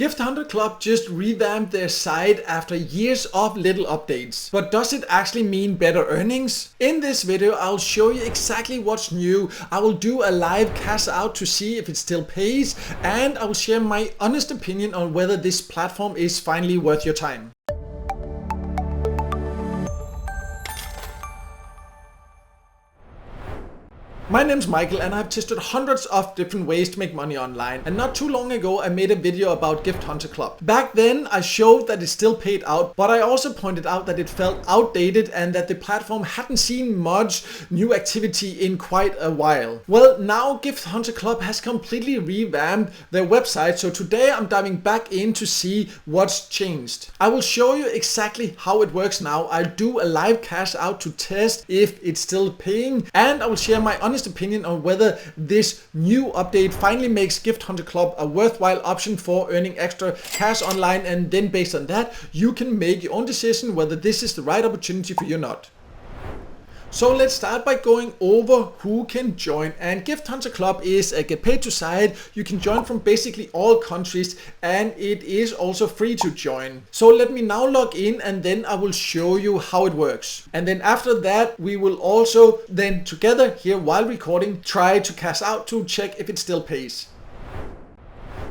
Gift Hunter Club just revamped their site after years of little updates. But does it actually mean better earnings? In this video I'll show you exactly what's new. I will do a live cash out to see if it still pays, and I will share my honest opinion on whether this platform is finally worth your time. My name's Michael and I've tested hundreds of different ways to make money online, and not too long ago I made a video about Gift Hunter Club. Back then I showed that it still paid out, but I also pointed out that it felt outdated and that the platform hadn't seen much new activity in quite a while. Well, now Gift Hunter Club has completely revamped their website, so today I'm diving back in to see what's changed. I will show you exactly how it works now. I'll do a live cash out to test if it's still paying, and I will share my honest opinion on whether this new update finally makes Gift Hunter Club a worthwhile option for earning extra cash online, and then based on that you can make your own decision whether this is the right opportunity for you or not. So let's start by going over who can join. And Gift Hunter Club is a get paid to site. You can join from basically all countries, and it is also free to join. So let me now log in and then I will show you how it works. And then after that we will also then together here while recording try to cash out to check if it still pays.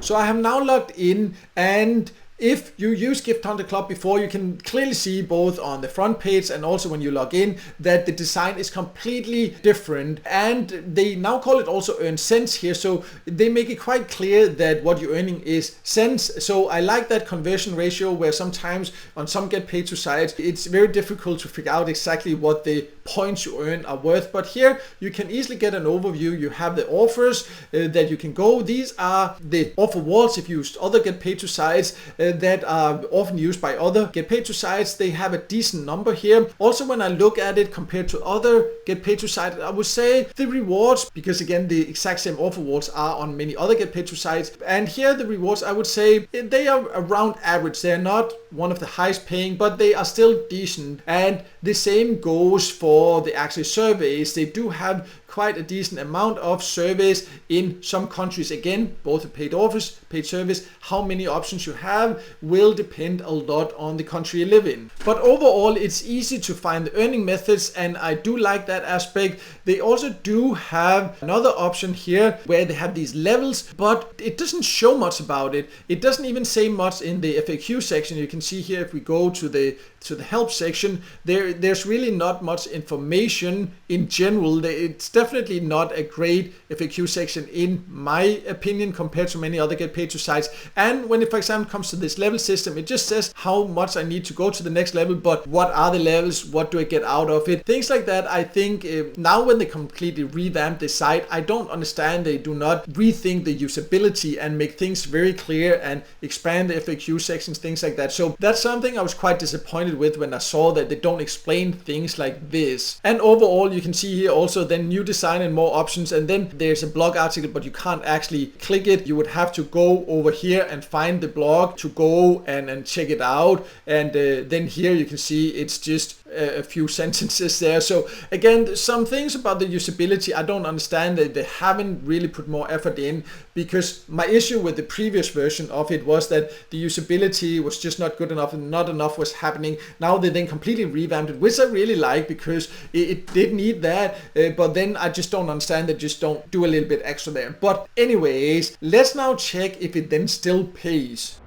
So I have now logged in, and if you use Gift Hunter Club before, you can clearly see both on the front page and also when you log in that the design is completely different, and they now call it also earn cents here, so they make it quite clear that what you're earning is cents. So I like that conversion ratio, where sometimes on some get paid to sites it's very difficult to figure out exactly what the points you earn are worth, but here you can easily get an overview. You have the offers that you can go. These are the offer walls if you used other get paid to sites that are often used by other get paid to sites. They have a decent number here. Also, when I look at it compared to other get paid to sites, I would say the rewards, because again the exact same offer walls are on many other get paid to sites, and here the rewards I would say they are around average. They're not one of the highest paying, but they are still decent, and the same goes for the actual surveys. They do have quite a decent amount of surveys in some countries. Again, both the paid offers, paid service, how many options you have will depend a lot on the country you live in. But overall it's easy to find the earning methods, and I do like that aspect. They also do have another option here where they have these levels, but it doesn't show much about it. It doesn't even say much in the FAQ section. You can see here if we go to the help section, there's really not much information in general. It's definitely not a great FAQ section in my opinion compared to many other get paid to sites. And when it for example comes to this level system, it just says how much I need to go to the next level, but what are the levels, what do I get out of it, things like that. I think now when they completely revamp the site, I don't understand they do not rethink the usability and make things very clear and expand the FAQ sections, things like that. So that's something I was quite disappointed with when I saw that they don't explain things like this. And overall you can see here also then new design and more options, and then there's a blog article, but you can't actually click it. You would have to go over here and find the blog to go and check it out, and then here you can see it's just a few sentences there. So again, some things about the usability I don't understand. That they haven't really put more effort in, because my issue with the previous version of it was that the usability was just not good enough and not enough was happening. Now they then completely revamped it, which I really like, because it did need that, but then I just don't understand. They just don't do a little bit extra there. But anyways, let's now check if it then still pays.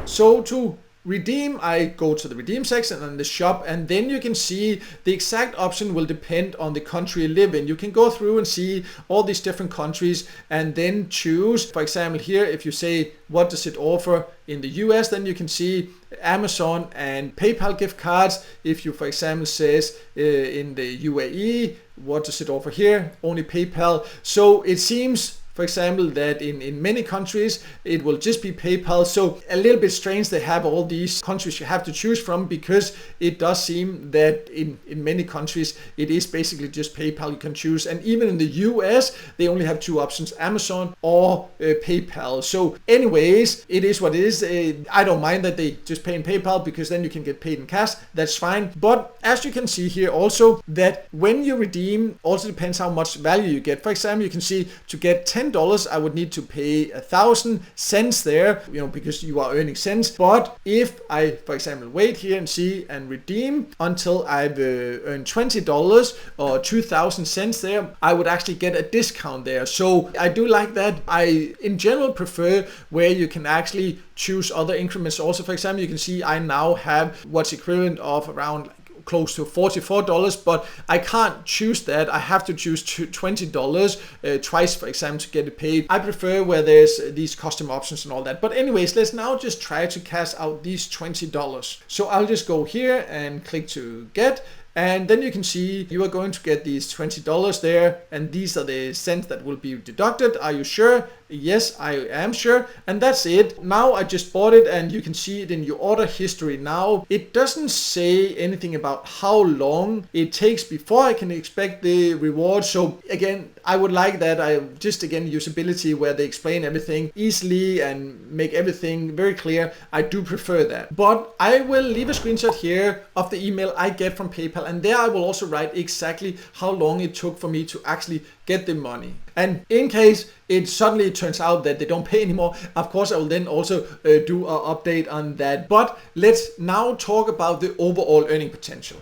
So to redeem, I go to the redeem section and the shop, and then you can see the exact option will depend on the country you live in. You can go through and see all these different countries and then choose. For example, here if you say what does it offer in the US, then you can see Amazon and PayPal gift cards. If you for example says in the UAE, what does it offer here? Only PayPal. So it seems, for example, that in many countries it will just be PayPal. So a little bit strange they have all these countries you have to choose from, because it does seem that in many countries it is basically just PayPal you can choose. And even in the US they only have two options, Amazon or PayPal. So anyways, it is what it is. I don't mind that they just pay in PayPal, because then you can get paid in cash. That's fine. But as you can see here also, that when you redeem also depends how much value you get. For example, you can see to get 10 $10, I would need to pay 1,000 cents there, because you are earning cents. But if I, for example, wait here and see and redeem until I've earned $20 or 2,000 cents there, I would actually get a discount there. So I do like that. I in general prefer where you can actually choose other increments. Also, for example, you can see I now have what's equivalent of around close to $44, but I can't choose that. I have to choose $20 twice, for example, to get it paid. I prefer where there's these custom options and all that. But anyways, let's now just try to cash out these $20. So I'll just go here and click to get. And then you can see you are going to get these $20 there, and these are the cents that will be deducted. Are you sure? Yes, I am sure. And that's it. Now I just bought it, and you can see it in your order history now. It doesn't say anything about how long it takes before I can expect the reward. So again, I would like that. I just, again, usability where they explain everything easily and make everything very clear. I do prefer that. But I will leave a screenshot here of the email I get from PayPal, and there I will also write exactly how long it took for me to actually get the money. And in case it suddenly turns out that they don't pay anymore, of course I will then also do an update on that. But let's now talk about the overall earning potential.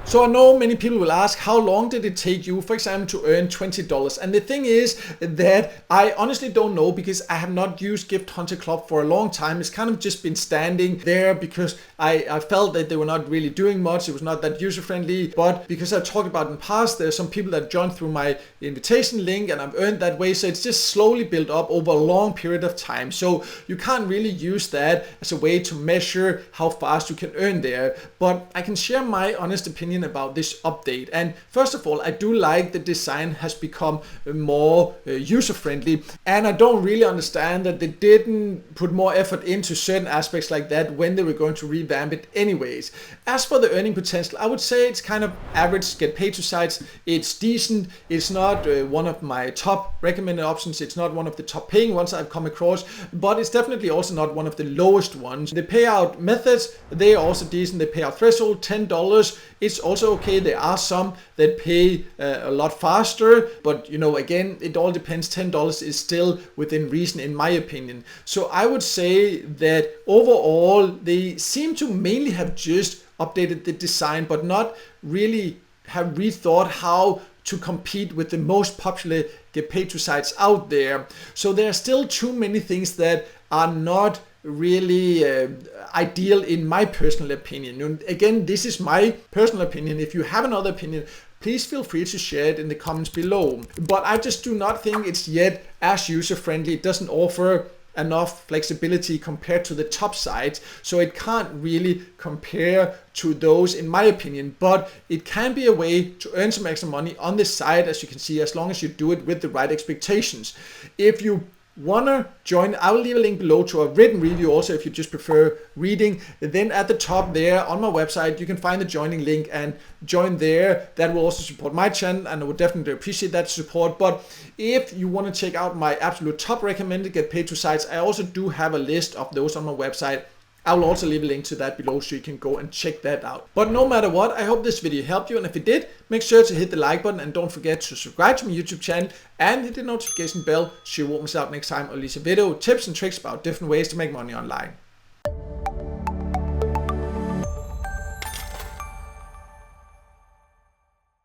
So I know many people will ask, how long did it take you, for example, to earn $20? And the thing is that I honestly don't know, because I have not used Gift Hunter Club for a long time. It's kind of just been standing there because I felt that they were not really doing much. It was not that user friendly. But because I've talked about in the past, there's some people that joined through my invitation link and I've earned that way. So it's just slowly built up over a long period of time. So you can't really use that as a way to measure how fast you can earn there. But I can share my honest opinion about this update. And first of all, I do like the design has become more user-friendly, and I don't really understand that they didn't put more effort into certain aspects like that when they were going to revamp it anyways. As for the earning potential, I would say it's kind of average. Get paid to sites, it's decent. It's not one of my top recommended options. It's not one of the top paying ones I've come across, but it's definitely also not one of the lowest ones. The payout methods, they are also decent. The payout threshold, $10. It's also okay. There are some that pay a lot faster, but again, it all depends. $10 is still within reason in my opinion. So I would say that overall they seem to mainly have just updated the design, but not really have rethought how to compete with the most popular get paid to sites out there. So there are still too many things that are not really ideal in my personal opinion. And again, this is my personal opinion. If you have another opinion, please feel free to share it in the comments below. But I just do not think it's yet as user friendly. It doesn't offer enough flexibility compared to the top sites, so it can't really compare to those in my opinion. But it can be a way to earn some extra money on this site, as you can see, as long as you do it with the right expectations. If you wanna join, I will leave a link below to a written review also if you just prefer reading. Then at the top there on my website you can find the joining link and join there. That will also support my channel and I would definitely appreciate that support. But if you want to check out my absolute top recommended get paid to sites, I also do have a list of those on my website. I will also leave a link to that below so you can go and check that out. But no matter what, I hope this video helped you, and if it did, make sure to hit the like button and don't forget to subscribe to my YouTube channel and hit the notification bell so you won't miss out next time I release a video, tips and tricks about different ways to make money online.